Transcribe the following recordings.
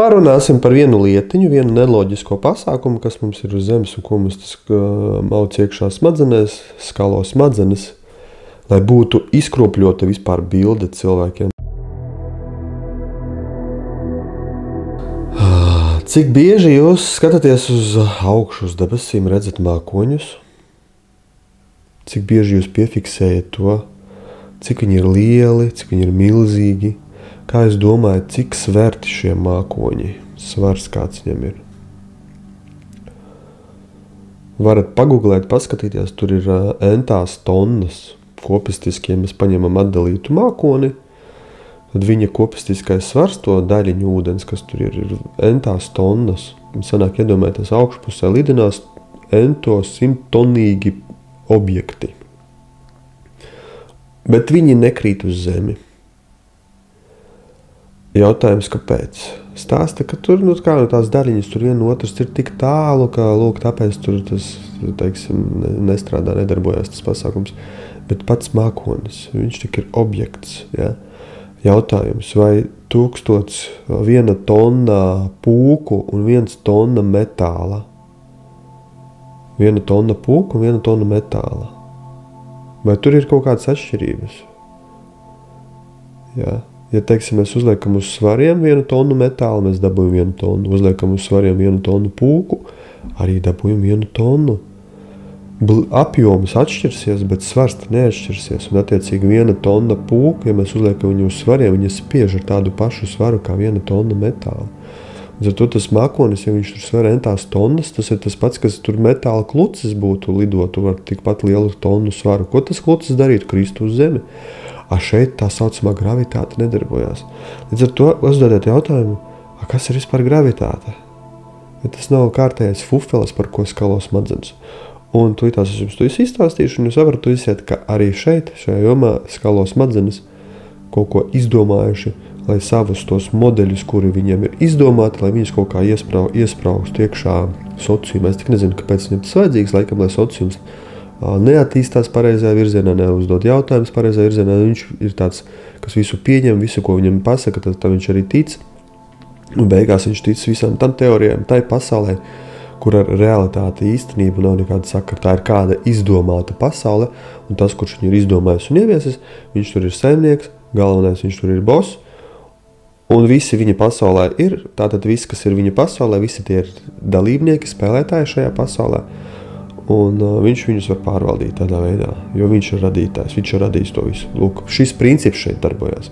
Parunāsim par vienu lietiņu, vienu neloģisko pasākumu, kas mums ir uz zemes un ko mums tas mauc iekšā smadzenēs, skalo smadzenes, lai būtu izkropļota vispār bilde cilvēkiem. Cik bieži jūs skatāties uz augšu, uz debesīm, redzat mākoņus? Cik bieži jūs piefiksējat to, cik viņi ir lieli, cik viņi ir milzīgi? Kā jūs domājat, cik sverti šie mākoņi? Svars kāds viņam ir? Varat pagooglēt, paskatīties, tur ir entās tonnas kopistiski, ja mēs paņemam atdalītu mākoni, tad viņa kopistiskais svars, to daļiņu ūdens, kas tur ir entās tonnas. Sanāk iedomāties, augšpusē lidinās ento 100-tonnīgi objekti. Bet viņi nekrīt uz zemi. Jautājums, kāpēc? Stāsta, ka tur tās daļiņas, tur viena otrs ir tik tālu, ka lūk, tāpēc tur tas, teiksim, nestrādā, nedarbojās tas pasākums. Bet pats mākonis, viņš tik ir objekts, ja? Jautājums, vai 1 tonna pūku un 1 tonna metāla? 1 tonna pūku un 1 tonna metāla. Vai tur ir kaut kādas atšķirības? Ja? Ja, teiksim, mēs uzliekam uz svariem 1 tonu metālu, mēs dabūjam 1 tonu. Uzliekam uz svariem 1 tonu pūku, arī dabūjam 1 tonu. Apjoms atšķirsies, bet svars neatšķirsies. Un attiecīgi 1 tonna pūka, ja mēs uzliekam viņu uz svariem, viņa spiež ar tādu pašu svaru kā 1 tonna metāla. Un ar to tas mākonis, ja viņš tur sver entās tonnas, tas ir tas pats, kas tur metāla klucis būtu lidotu ar tikpat lielu tonu svaru. Ko tas klucis darītu? Kristu uz zemi. Šeit tā saucamā gravitāte nedarbojās. Līdz ar to uzdodiet jautājumu, kas ir vispār gravitāte? Ja tas nav kārtējais fufeles, par ko skalo smadzenes. Un tūlītās es jums to izstāstīšu, un jūs sapratīsiet, ka arī šeit, šajā jomā, skalo smadzenes kaut ko izdomājuši, lai savus tos modeļus, kuri viņiem ir izdomāti, lai viņus kaut kā iespraustu iekšā sociumā. Es tik nezinu, kāpēc viņam tas vajadzīgs, laikam, lai sociums neattīstās pareizajā virzienā, neuzdod jautājumus pareizajā virzienā. Viņš ir tāds, kas visu pieņem, visu, ko viņam pasaka, tad viņš arī tic. Un beigās viņš tic visām tam teorijām, tai pasaulē, kur ar realitāti īstenība nav nekāda sakara. Tā ir kāda izdomāta pasaule, un tas, kurš viņu ir izdomājis un ieviesis, viņš tur ir saimnieks, galvenais viņš tur ir boss, un visi viņa pasaulē ir, tātad viss, kas ir viņa pasaulē, visi tie ir dalībnieki, spēlētāji šajā pasaulē. Un viņš viņus var pārvaldīt tādā veidā, jo viņš ir radītājs, viņš ir radījis to visu. Lūk, šis princips šeit darbojās.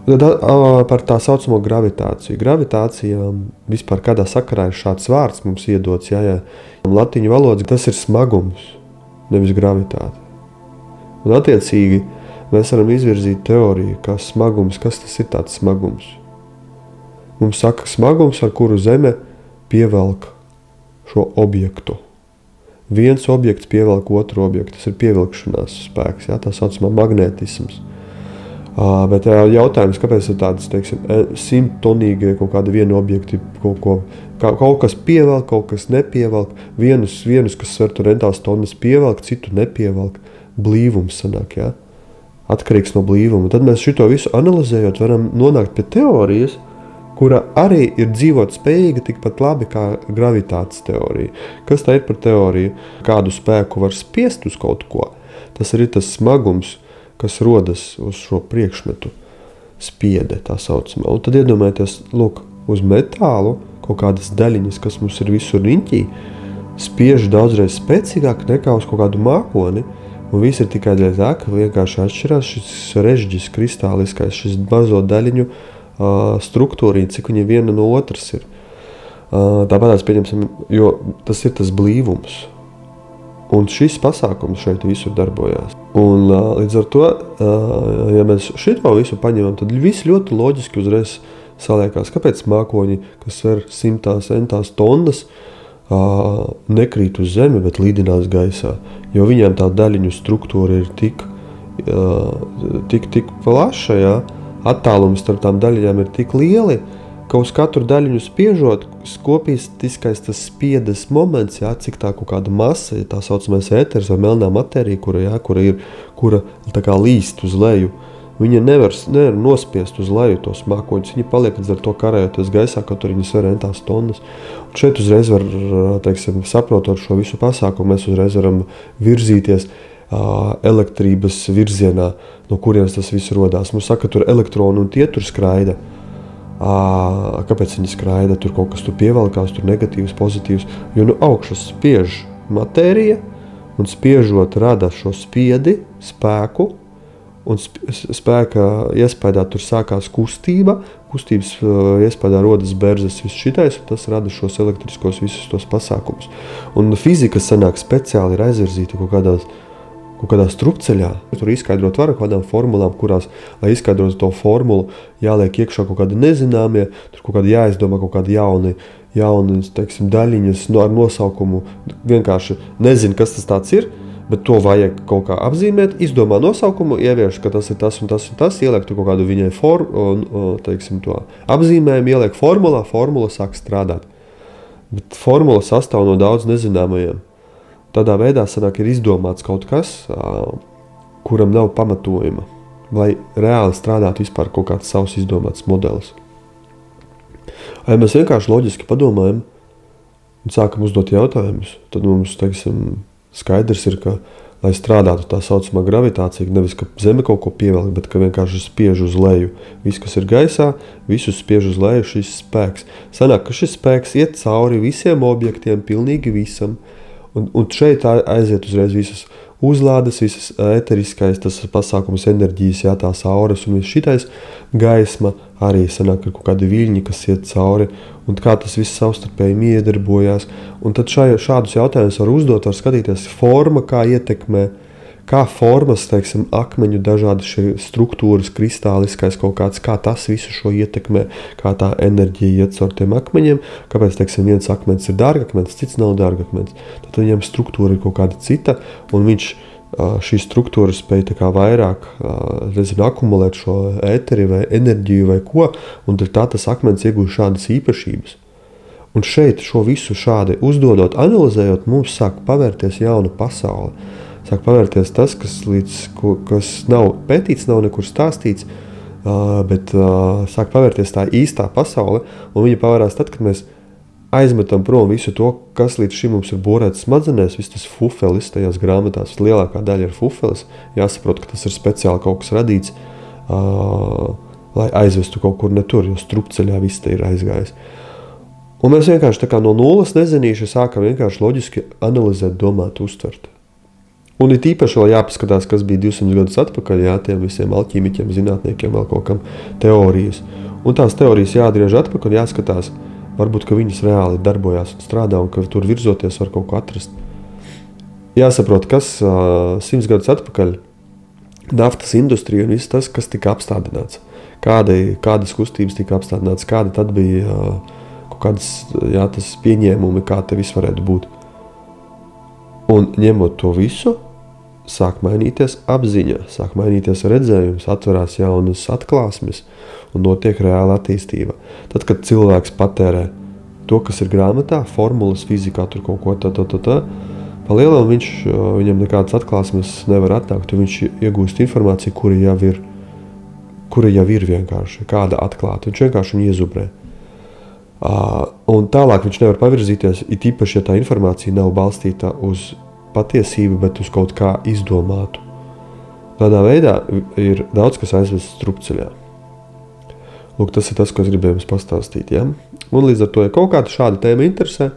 Un tad par tā saucamo gravitāciju. Gravitācija vispār kādā sakarā ir šāds vārds mums iedots, jā. Latiņu valodas, tas ir smagums, nevis gravitāte. Un attiecīgi mēs varam izvirzīt teoriju, kā smagums, kas tas ir tāds smagums. Mums saka smagums, ar kuru zeme pievelk šo objektu. Viens objekts pievelk otru objektu, tas ir pievilkšanās spēks, jā, tā saucamā magnētisms. Bet jautājums, kāpēc ir tādas, teiksim, 100-tonīgie kaut kādi vieni objekti, kaut kas pievelk, kaut kas nepievelk, vienus, kas sver tur entās tonnas pievelk, citu nepievelk, blīvums sanāk, jā, atkarīgs no blīvuma. Tad mēs šito visu analizējot varam nonākt pie teorijas, kura arī ir dzīvot spējīga tikpat labi kā gravitātes teorija. Kas tā ir par teoriju? Kādu spēku var spiest uz kaut ko? Tas arī tas smagums, kas rodas uz šo priekšmetu, spiede tā saucamā. Un tad iedomājieties, lūk, uz metālu kaut kādas daļiņas, kas mums ir visur riņķī, spiež daudzreiz spēcīgāk nekā uz kaut kādu mākoni, un viss ir tikai dēļ tā, ka vienkārši atšķirās šis režģis kristāliskais, šis mazo daļiņu struktūrī, cik viņa viena no otras ir. Tāpēc pieņemsim, jo tas ir tas blīvums. Un šis pasākums šeit visur darbojās. Un līdz ar to, ja mēs šito visu paņemam, tad viss ļoti loģiski uzreiz saliekās. Kāpēc mākoņi, kas sver 100 tonnas, nekrīt uz zemi, bet lidinās gaisā? Jo viņām tā daļiņu struktūra ir tik plaša, jā. Attālums starp tām daļiņām ir tik lieli, ka uz katru daļiņu spiežot, kopistiskais tas spiedes moments, jā, cik tā kaut kāda masa, tā saucamais ēters vai melnā matērija, kura tā kā līst uz leju, Viņa nevar nospiest uz leju tos mākoņus, viņi paliek līdz ar to karājoties gaisā, kaut arī viņi sver entās tonnas. Un šeit uzreiz var, teiksim, saprotot šo visu pasākumu, mēs uzreiz varam virzīties elektrības virzienā, no kurienes tas viss rodās. Mums saka, tur elektroni un tie tur skraida. Kāpēc viņi skraida? Tur kaut kas tur pievelkās, tur negatīvs, pozitīvs, jo no augšas spiež matērija, un spiežot rada šo spiedi, spēku, un spēka iespējā tur sākās kustība, kustības iespējā rodas berzes viss šitais, un tas rada šos elektriskos visus tos pasākumus. Un fizika sanāk speciāli ir aizvirzīta kaut kādā strupceļā. Tur izskaidrot var ar kādām formulām, kurās, lai izskaidrotu to formulu, jāliek iekšā kaut kādi nezināmie, tur kaut kādi jāizdomā kaut kādi jauni, teiksim, daļiņas ar nosaukumu. Vienkārši nezinu, kas tas tāds ir, bet to vajag kaut kā apzīmēt, izdomā nosaukumu, ievieš, ka tas ir tas un tas un tas, ieliek tu kaut kādu viņai teiksim, to apzīmējumu, ieliek formula sāk strādāt. Bet formula sastāv no daudz nezināmajiem. Tādā veidā sanāk ir izdomāts kaut kas, kuram nav pamatojuma, lai reāli strādātu vispār kaut kāds savs izdomāts modelis. Ja mēs vienkārši loģiski padomājam un sākam uzdot jautājumus, tad mums, teiksim, skaidrs ir, ka, lai strādātu tā saucamā gravitācija, nevis, ka Zeme kaut ko pievelk, bet ka vienkārši spiež uz leju. Viss, kas ir gaisā, visus spiež uz leju šis spēks. Sanāk, ka šis spēks iet cauri visiem objektiem, pilnīgi visam, un šeit aiziet uzreiz visas uzlādes, visas eteriskais, tas pasākums enerģijas, jā, tās auras un viss šitais gaisma, arī sanāk ar kaut kādi viļņi, kas iet cauri, un kā tas viss savstarpēji miedarbojās. Un tad šādus jautājumus var uzdot, var skatīties forma, kā ietekmē, kā formas, teiksim, akmeņu dažādi šie struktūras, kristāliskais kaut kāds, kā tas visu šo ietekmē, kā tā enerģija iet caur tiem akmeņiem, kāpēc, teiksim, viens akmens ir dārgakmens, cits nav dārgakmens. Tad viņam struktūra ir kaut kāda cita, un viņš šī struktūra spēja tā kā vairāk, akumulēt šo ēteri vai enerģiju vai ko, un tad tā tas akmens iegūst šādas īpašības. Un šeit šo visu šādi uzdodot, analizējot, mums sāk pavērties jauna pasaule. Sāk pavērties tas, kas nav pētīts, nav nekur stāstīts, bet sāk pavērties tā īstā pasaule, un viņa pavērās tad, kad mēs aizmetam prom visu to, kas līdz šim mums ir borēts smadzenēs, viss tas fufelis tajās grāmatās, lielākā daļa ir fufelis, jāsaprot, ka tas ir speciāli kaut kas radīts, lai aizvestu kaut kur ne tur, jo strupceļā viss te ir aizgājis. Un mēs vienkārši tā kā no nulles nezinīši sākam vienkārši loģiski analizēt, domāt, uztvert. Un ir īpaši vēl jāpaskatās, kas bija 200 gadus atpakaļ, jā, tiem visiem alķīmiķiem, zinātniekiem, vēl kaut kam teorijas. Un tās teorijas jāatgriež atpakaļ, jāskatās, varbūt, ka viņas reāli darbojās un strādā, un ka tur virzoties var kaut ko atrast. Jāsaprot, kas 100 gadus atpakaļ naftas industrija un viss tas, kas tika apstādināts. Kādas kustības tika apstādināts, kāda tad bija kaut kādas, jā, tas pieņēmumi, kā te viss varētu būt. Un ņemot to visu, sāk mainīties apziņa, sāk mainīties redzējums, atverās jaunas atklāsmes un notiek reāla attīstība. Tad, kad cilvēks patērē to, kas ir grāmatā, formulas fizikā, tur kaut ko pa lielam viņam nekādas atklāsmes nevar atnākt, un viņš iegūst informāciju, kura jau ir vienkārši, kāda atklāta. Viņš vienkārši viņu iezubrē. Un tālāk viņš nevar pavirzīties, it īpaši, ja tā informācija nav balstīta uz patiesību, bet uz kaut kā izdomātu. Tādā veidā ir daudz, kas aizvest strupceļā. Lūk, tas ir tas, ko es gribēju jums pastāstīt. Ja? Un līdz ar to, ja kaut kāda šāda tēma interesē,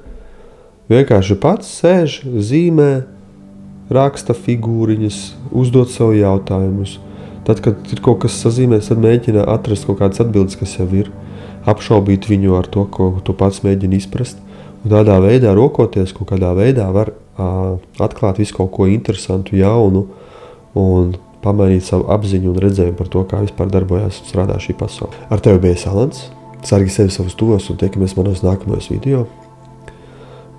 vienkārši pats sēž, zīmē, raksta figūriņas, uzdot sev jautājumus. Tad, kad ir kaut kas sazīmēs, tad mēģina atrast kaut kādas atbildes, kas jau ir. Apšaubīt viņu ar to, ko tu pats mēģini izprast. Un tādā veidā, rokoties, kaut kādā veidā var atklāt visu kaut ko interesantu, jaunu un pamainīt savu apziņu un redzējumu par to, kā vispār darbojās un strādā šī pasaule. Ar tevi bija Salants. Sargi sevi savus tuvos un tiekamies manos nākamajos video.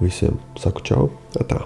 Visiem saku čau. Tā.